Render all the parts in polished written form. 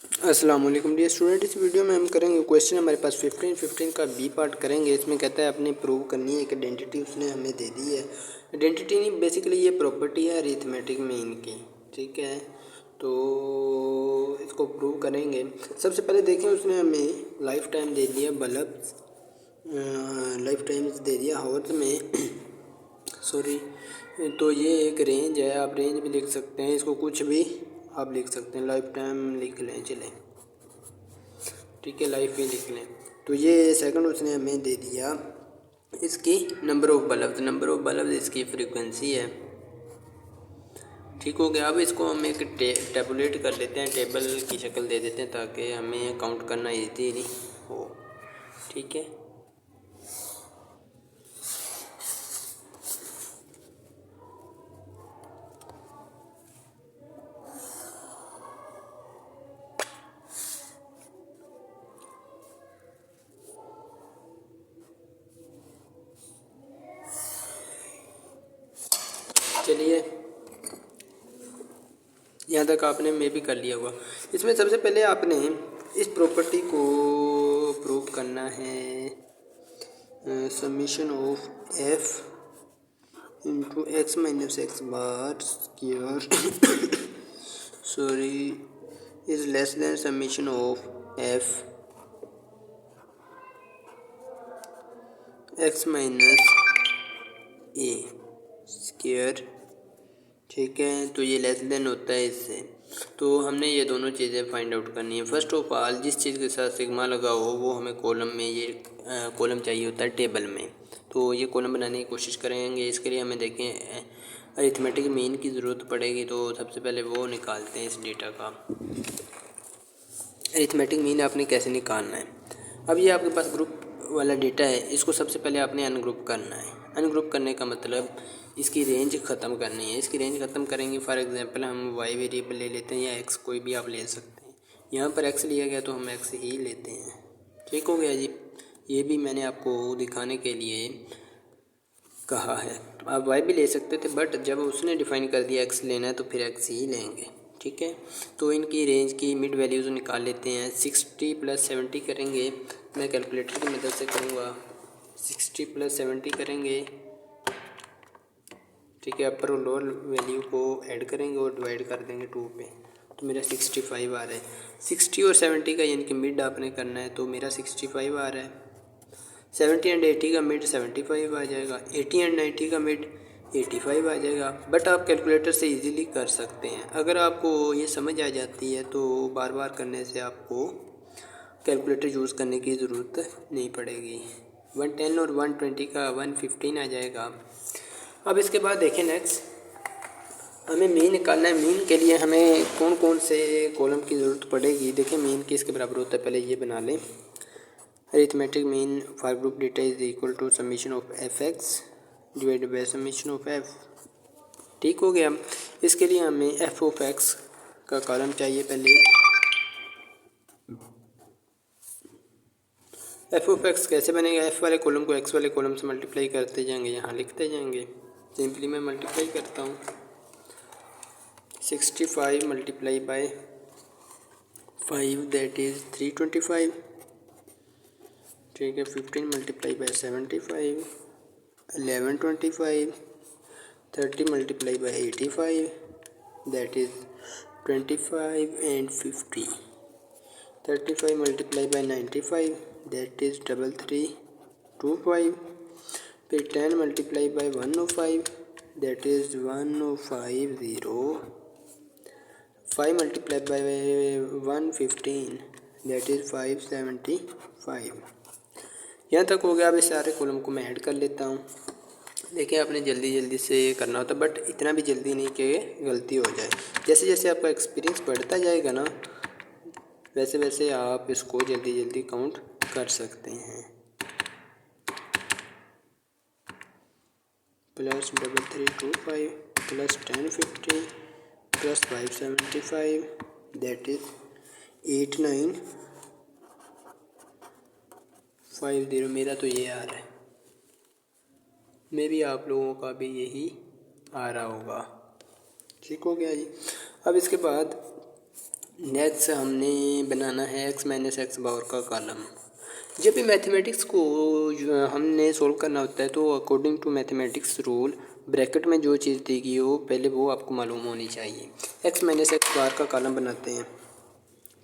अस्सलाम वालेकुम dear student. इस वीडियो में हम करेंगे क्वेश्चन हमारे पास 15 का बी पार्ट करेंगे। इसमें कहता है अपनी प्रूव करनी है एक आइडेंटिटी उसने हमें दे दी है। आइडेंटिटी नहीं, बेसिकली ये प्रॉपर्टी है अरिथमेटिक मीन की, ठीक है। तो इसको प्रूव करेंगे। सबसे पहले देखें, उसने हमें लाइफ टाइम दे दिया बल्ब, लाइफ टाइम दे दिया हावर्स में सॉरी। तो ये एक रेंज है, आप रेंज भी लिख सकते हैं, इसको कुछ भी आप लिख सकते हैं, लाइफ टाइम लिख लें, चलें, ठीक है, लाइफ भी लिख लें। तो ये सेकंड उसने हमें दे दिया इसकी नंबर ऑफ बल्ब इसकी फ्रीक्वेंसी है, ठीक हो गया। अब इसको हम एक टेबुलेट कर लेते हैं, टेबल की शक्ल दे देते हैं ताकि हमें काउंट करना ईजी हो, ठीक है। चलिए, यहाँ तक आपने मे भी कर लिया होगा। इसमें सबसे पहले आपने इस प्रॉपर्टी को प्रूव करना है, summation of F into x minus x bar square sorry is less than summation of f x minus A square, ठीक है। तो ये लेस देन होता है इससे। तो हमने ये दोनों चीज़ें फाइंड आउट करनी है। फर्स्ट ऑफ ऑल, जिस चीज़ के साथ सिग्मा लगा हो वो हमें कॉलम में, ये कॉलम चाहिए होता है टेबल में। तो ये कॉलम बनाने की कोशिश करेंगे। इसके लिए हमें देखें अरिथमेटिक मीन की ज़रूरत पड़ेगी। तो सबसे पहले वो निकालते हैं इस डेटा का। अरिथमेटिक मीन आपने कैसे निकालना है। अब ये आपके पास ग्रुप वाला डेटा है, इसको सबसे पहले आपने अनग्रुप करना है। अनग्रुप करने का मतलब इसकी रेंज ख़त्म करनी है। इसकी रेंज ख़त्म करेंगे, फॉर एग्जांपल हम वाई वेरिएबल ले लेते हैं या एक्स कोई भी आप ले सकते हैं। यहाँ पर एक्स लिया गया तो हम एक्स ही लेते हैं, ठीक हो गया जी। ये भी मैंने आपको दिखाने के लिए कहा है। आप वाई भी ले सकते थे, बट जब उसने डिफ़ाइन कर दिया एक्स लेना है तो फिर एक्स ही लेंगे, ठीक है। तो इनकी रेंज की मिड वैल्यूज़ निकाल लेते हैं। 60 + 70 करेंगे, मैं कैलकुलेटर की मदद से करूँगा। 60 + 70 करेंगे, ठीक है। अपर और लोअर वैल्यू को ऐड करेंगे और डिवाइड कर देंगे 2 पे, तो मेरा 65 आ रहा है। 60 और 70 का यानी कि मिड आपने करना है, तो मेरा 65 आ रहा है। 70 एंड 80 का मिड 75 आ जाएगा। 80 एंड 90 का मिड 85 आ जाएगा। बट आप कैलकुलेटर से इजीली कर सकते हैं। अगर आपको ये समझ आ जाती है तो बार बार करने से आपको कैलकुलेटर यूज़ करने की ज़रूरत नहीं पड़ेगी। 110 और 120 का 115 आ जाएगा। अब इसके बाद देखें, नेक्स्ट हमें मीन निकालना है। मीन के लिए हमें कौन कौन से कॉलम की ज़रूरत पड़ेगी। देखें, मीन किसके बराबर होता है, पहले ये बना लें। Arithmetic mean for group data is equal to summation of f x divided by summation of f, ठीक हो गया। इसके लिए हमें एफ ऑफ एक्स का कॉलम चाहिए। पहले एफ ऑफ एक्स कैसे बनेगा, एफ वाले कॉलम को एक्स वाले कॉलम से मल्टीप्लाई करते जाएंगे, यहाँ लिखते जाएंगे। सिंपली मैं मल्टीप्लाई करता हूँ। 65 मल्टीप्लाई बाय 5 दैट इज़ 325, ठीक है। 15 multiply by 75 1125, 30 multiply by 85 that is 25 and 50, 35 multiply by 95 that is 3325, फिर 10 multiply by 105 that is 1050, 5 multiply by 115 that is 575। यहाँ तक हो गया। अब इस सारे कॉलम को मैं ऐड कर लेता हूँ। देखिए, आपने जल्दी जल्दी से करना होता है, बट इतना भी जल्दी नहीं कि गलती हो जाए। जैसे जैसे आपका एक्सपीरियंस बढ़ता जाएगा ना, वैसे वैसे आप इसको जल्दी जल्दी काउंट कर सकते हैं। +3325 + 1050 + 575 दैट इज़ 8950। मेरा तो ये आ रहा है, मे भी आप लोगों का भी यही आ रहा होगा, ठीक हो गया जी। अब इसके बाद नेक्स्ट हमने बनाना है x माइनस एक्स बार का कॉलम। जब भी मैथमेटिक्स को जो हमने सोल्व करना होता है तो according to mathematics rule bracket में जो चीज़ दी गई हो पहले वो आपको मालूम होनी चाहिए। x माइनस एक्स बार का कॉलम बनाते हैं।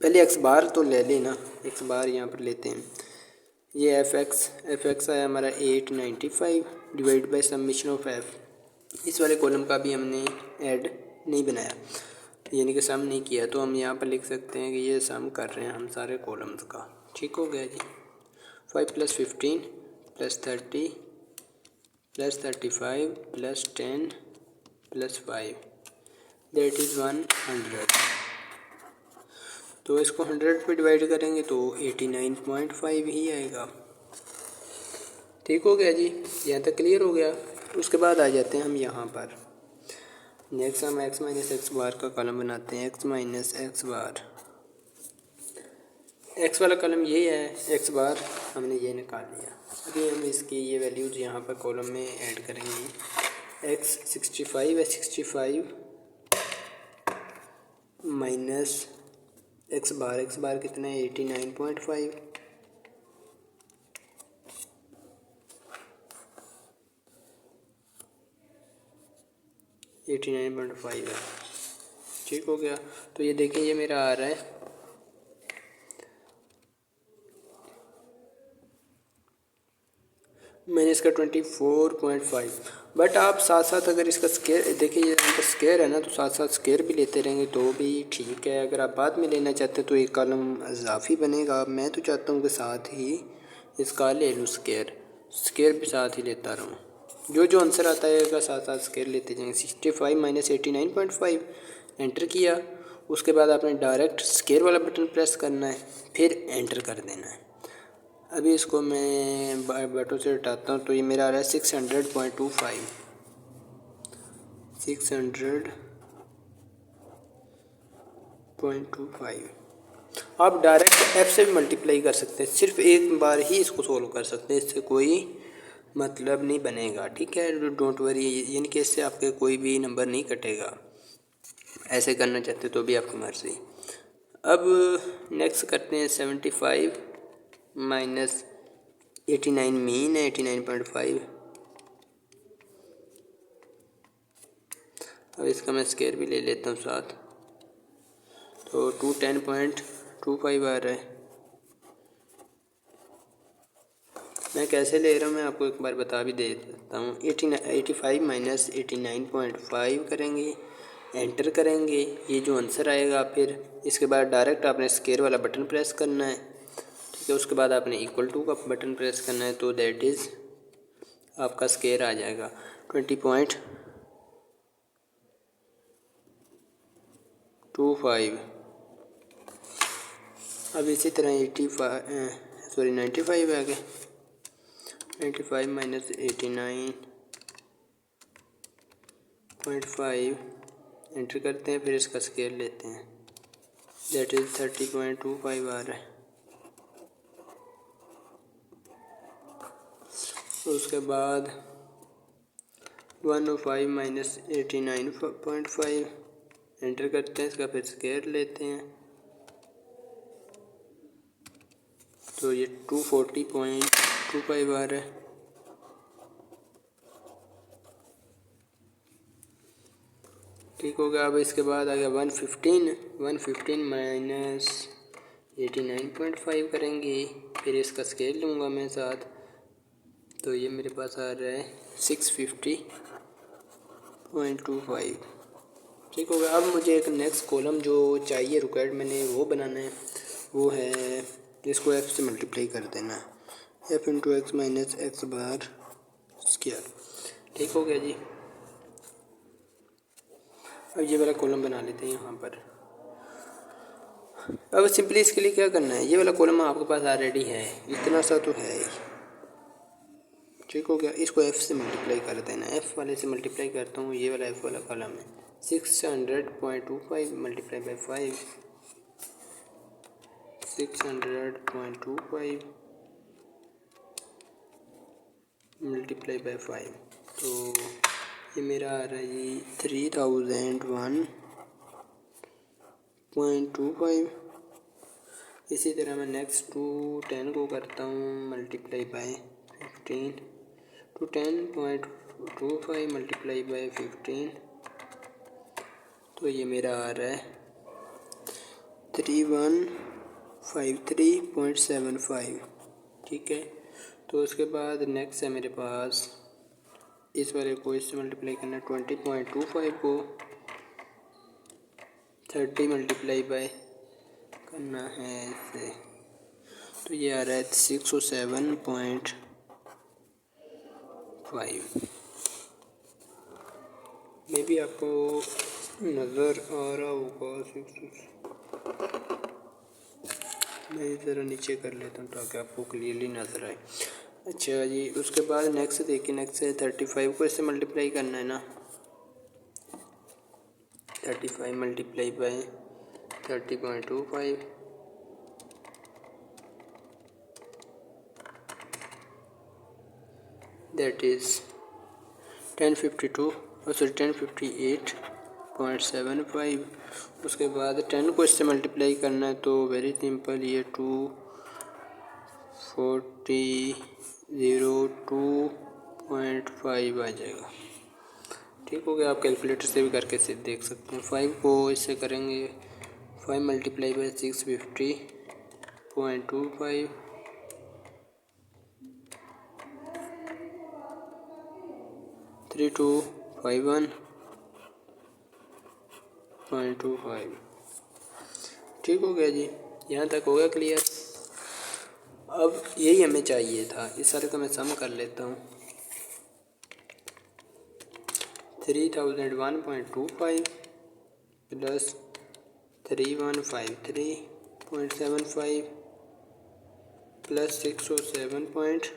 पहले x बार तो ले लेना, x बार यहाँ पर लेते हैं। ये एफ एक्स आया हमारा 895 divide by summation of f। इस वाले कॉलम का भी हमने ऐड नहीं बनाया, यानी कि सम नहीं किया, तो हम यहाँ पर लिख सकते हैं कि ये सम कर रहे हैं हम सारे कॉलम्स का। ठीक हो गया जी। 5 + 15 + 30 + 35 + 10 + 5 दैट इज़ 100। तो इसको 100 पे डिवाइड करेंगे तो 89.5 ही आएगा। ठीक हो गया जी, यहाँ तक क्लियर हो गया। उसके बाद आ जाते हैं हम यहाँ पर। नेक्स्ट हम x माइनस एक्स बार का कॉलम बनाते हैं। x माइनस एक्स बार, x वाला कॉलम ये है, x बार हमने ये निकाल लिया। अभी हम इसकी ये वैल्यूज़ यहाँ पर कॉलम में ऐड करेंगे। x 65 है, 65 माइनस एक्स बार कितना है 89.5। 89.5 है। ठीक हो गया। तो ये देखिए ये मेरा आ रहा है मैंने इसका 24.5। बट आप साथ साथ अगर इसका स्केयर देखिए, ये यहाँ पर स्केयर है ना, तो साथ साथ स्केयर भी लेते रहेंगे तो भी ठीक है। अगर आप बाद में लेना चाहते हैं तो एक कॉलम इजाफी बनेगा। मैं तो चाहता हूँ कि साथ ही इसका ले लूँ स्केयर भी साथ ही लेता रहूँ। जो आंसर आता है उसका साथ साथ स्केयर लेते जाएंगे। 65 माइनस 89.5 एंटर किया, उसके बाद आपने डायरेक्ट स्केयर वाला बटन प्रेस करना है, फिर एंटर कर देना है। अभी इसको मैं बटन से हटाता हूँ तो ये मेरा आ रहा है 600.25। 600.25। आप डायरेक्ट f से भी मल्टीप्लाई कर सकते हैं, सिर्फ एक बार ही इसको सोल्व कर सकते हैं, इससे कोई मतलब नहीं बनेगा। ठीक है, डोंट वरी, यानी कि इससे आपके कोई भी नंबर नहीं कटेगा। ऐसे करना चाहते तो भी आपकी मर्ज़ी। अब नेक्स्ट करते हैं 75 माइनस 89 मीन है 89.5। अब इसका मैं स्केयर भी ले लेता हूँ साथ, तो 210.25 आ रहा है। मैं कैसे ले रहा हूँ मैं आपको एक बार बता भी दे देता हूँ। 85 माइनस 89.5 करेंगे, एंटर करेंगे, ये जो आंसर आएगा। फिर इसके बाद डायरेक्ट आपने स्केयर वाला बटन प्रेस करना है। ठीक है, उसके बाद आपने इक्वल टू का बटन प्रेस करना है, तो दैट इज़ आपका स्केयर आ जाएगा 20.25। अब इसी तरह 95 आ गए। 95 माइनस 89.5 एंटर करते हैं, फिर इसका स्केयर लेते हैं, दैट इज़ 30.25 आ रहा है। उसके बाद 105 माइनस 89.5 एंटर करते हैं, इसका फिर स्केयर लेते हैं, तो ये 240.25 आ रहा है। ठीक हो गया। अब इसके बाद आ गया 115 माइनस 89.5 करेंगे, फिर इसका स्केल लूँगा मैं साथ, तो ये मेरे पास आ रहा है 650.25। ठीक हो गया। अब मुझे एक नेक्स्ट कॉलम जो चाहिए रिक्वायर्ड मैंने वो बनाना है, वो है इसको f से मल्टीप्लाई कर देना, f into x minus x bar square. ठीक हो गया जी। अब ये वाला कॉलम बना लेते हैं यहाँ पर। अब सिंपली इसके लिए क्या करना है, ये वाला कॉलम आपके पास ऑलरेडी है, इतना सा तो है ही। ठीक हो गया, इसको f से मल्टीप्लाई कर देना है। f वाले से मल्टीप्लाई करता हूँ, ये वाला f वाला कॉलम है 600.25 मल्टीप्लाई बाई 5, 600.25 मल्टीप्लाई बाई 5, तो ये मेरा आ रहा है जी 3001 0.25। इसी तरह मैं नेक्स्ट टू 10 को करता हूँ multiply by 15 to 10.25 multiply by 15, तो ये मेरा आ रहा है 3153.75। ठीक है, तो उसके बाद नेक्स्ट है मेरे पास इस वाले को इससे मल्टीप्लाई करना है 20.25 को 30 मल्टीप्लाई बाय करना है इससे, तो ये आ रहा है 607.5। मे भी आपको नज़र आ रहा होगा। मैं ज़रा नीचे कर लेता हूँ ताकि आपको क्लियरली नज़र आए। अच्छा जी, उसके बाद नेक्स्ट देखिए, नेक्स्ट है 35 को इससे मल्टीप्लाई करना है ना, 35 मल्टीप्लाई बाय 30.25, दैट इज़ 1058.75। उसके बाद 10 को इससे मल्टीप्लाई करना है तो वेरी सिंपल, ये 240.2.5 आ जाएगा। ठीक हो गया, आप कैलकुलेटर से भी करके से देख सकते हैं। 5 को इससे करेंगे 5 मल्टीप्लाई बाय 650.25, 3251.25। ठीक हो गया जी, यहाँ तक हो गया क्लियर। अब यही हमें चाहिए था, इस सारे का मैं सम कर लेता हूँ। 3001.25 plus 3153.75 plus 607.5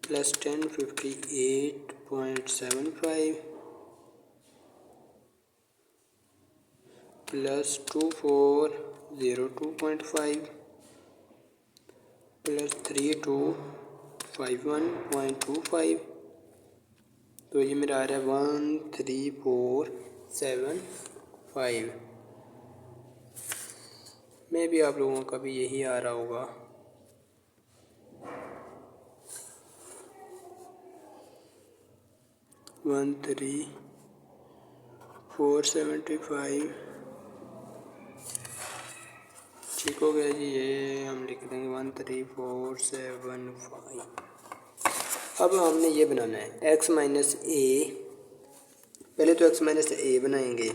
plus 1058.75 plus 2402.5 plus 3251.25, तो ये मेरा आ रहा है 13475। मे भी आप लोगों का भी यही आ रहा होगा। वन 13475। ठीक हो गया जी, ये हम लिख देंगे 13475। अब हमने ये बनाना है x माइनस ए, पहले तो x माइनस ए बनाएंगे।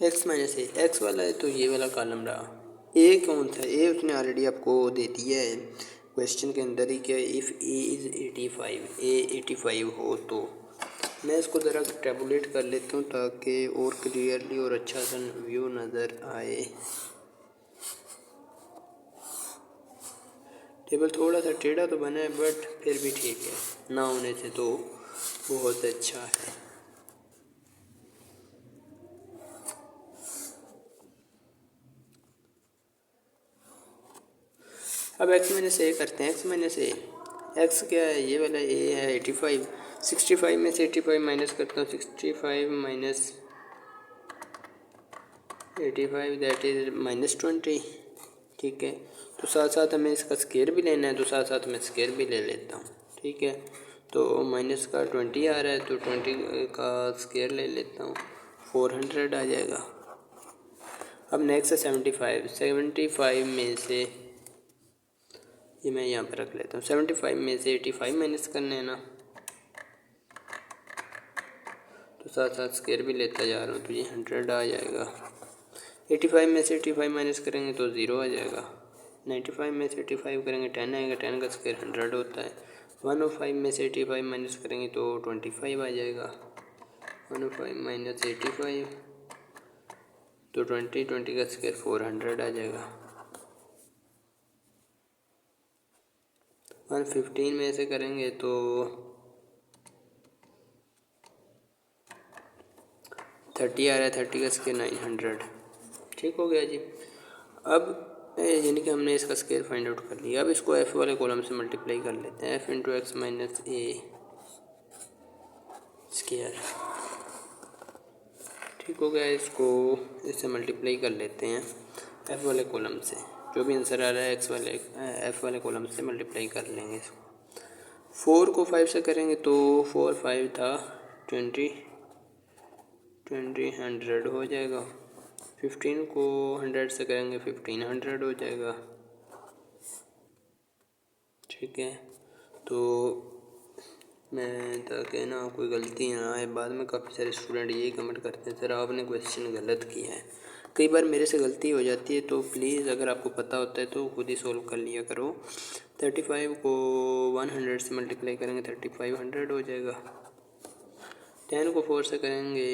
x माइनस ए, एक्स वाला है तो ये वाला कॉलम रहा। ए कौन था, ए उसने ऑलरेडी आपको दे दिया है क्वेश्चन के अंदर ही, क्या इफ़ ए इज़ 85, ए 85 हो तो। मैं इसको ज़रा टैबुलेट कर लेता हूँ ताकि और क्लियरली और अच्छा सा व्यू नज़र आए। टेबल थोड़ा सा टेढ़ा तो बना है बट फिर भी ठीक है, ना होने से तो बहुत अच्छा है। अब x माइनस ए करते हैं। x माइनस ए, एक्स क्या है, ये वाला ए है 85। 65 में से 85 माइनस करता हूँ, 65 माइनस 85 दैट इज़ -20। ठीक है, तो साथ साथ हमें इसका स्केयर भी लेना है, तो साथ साथ मैं स्केयर भी ले लेता हूँ। ठीक है, तो माइनस का 20 आ रहा है तो 20 का स्केयर ले लेता हूँ, 400 आ जाएगा। अब नेक्स्ट है 75 में से, ये मैं यहाँ पर रख लेता हूँ, 75 में से 85 माइनस करना है ना, तो साथ साथ स्केयर भी लेता जा रहा हूँ, तो ये 100 आ जाएगा। 85 में से 85 माइनस करेंगे तो 0 आ जाएगा। 95 में से 85 करेंगे 10 आएगा, 10 का स्केयर 100 होता है। 105 में से 85 माइनस करेंगे तो 25 आ जाएगा। 105 माइनस 85 तो 20 का स्केयर 400 आ जाएगा। 115 में से करेंगे तो 30 आ रहा है, 30 का स्केयर 900। ठीक हो गया जी। अब यानी कि हमने इसका स्केयर फाइंड आउट कर लिया। अब इसको एफ वाले कॉलम से मल्टीप्लाई कर लेते हैं, एफ इंटू एक्स माइनस ए स्क्वायर। ठीक हो गया, इसको इससे मल्टीप्लाई कर लेते हैं एफ वाले कॉलम से। जो भी आंसर आ रहा है एफ वाले कॉलम से मल्टीप्लाई कर लेंगे इसको। 4 को 5 से करेंगे तो 4 5 था 20 100 हो जाएगा। 15 को 100 से करेंगे 1500 हो जाएगा। ठीक है, तो मैं ताकि ना कोई गलती ना आए, बाद में काफ़ी सारे स्टूडेंट यही कमेंट करते हैं सर आपने क्वेश्चन गलत किया है। कई बार मेरे से गलती हो जाती है, तो प्लीज़ अगर आपको पता होता है तो खुद ही सोल्व कर लिया करो। 35 को 100 से मल्टीप्लाई करेंगे 3500 हो जाएगा। 10 को 4 से करेंगे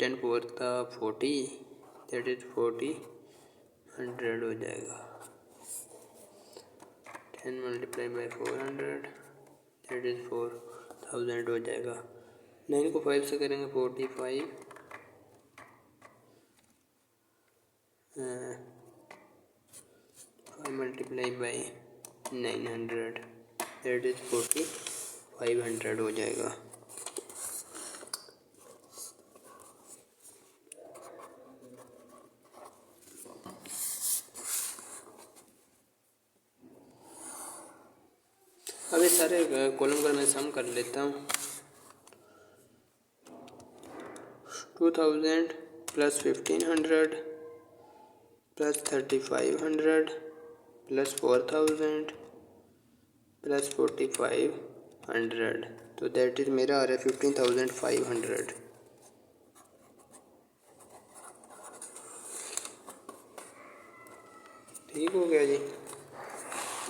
10 4 था 40, दैट इज़ 40 हो जाएगा। 10 मल्टीप्लाई बाई 400 दैट इज़ 4000 हो जाएगा। 9 को 5 से करेंगे 45, 5 मल्टीप्लाई बाई 900 दैट इज़ 4500 हो जाएगा। अब ये सारे कॉलम का मैं सम कर लेता हूँ। 2000 प्लस 1500 प्लस 3500 प्लस 4000 प्लस 4500, तो दैट इज़ मेरा आ रहा है 15500। ठीक हो गया जी।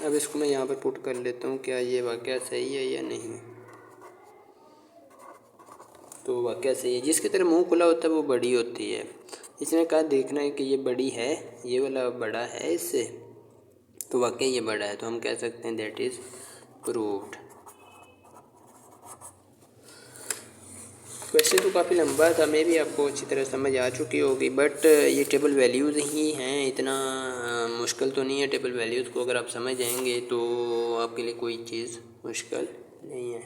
अब इसको मैं यहाँ पर पुट कर लेता हूँ, क्या ये वाकया सही है या नहीं। तो वाकया सही है, जिसकी तरह मुंह खुला होता है वो बड़ी होती है। इसने कहा देखना है कि ये बड़ी है, ये वाला बड़ा है इससे, तो वाकई ये बड़ा है, तो हम कह सकते हैं दैट इज़ प्रूव्ड। क्वेश्चन तो काफ़ी लंबा था, मे भी आपको अच्छी तरह समझ आ चुकी होगी, बट ये टेबल वैल्यूज़ ही हैं, इतना मुश्किल तो नहीं है। टेबल वैल्यूज़ को अगर आप समझ जाएंगे तो आपके लिए कोई चीज़ मुश्किल नहीं है।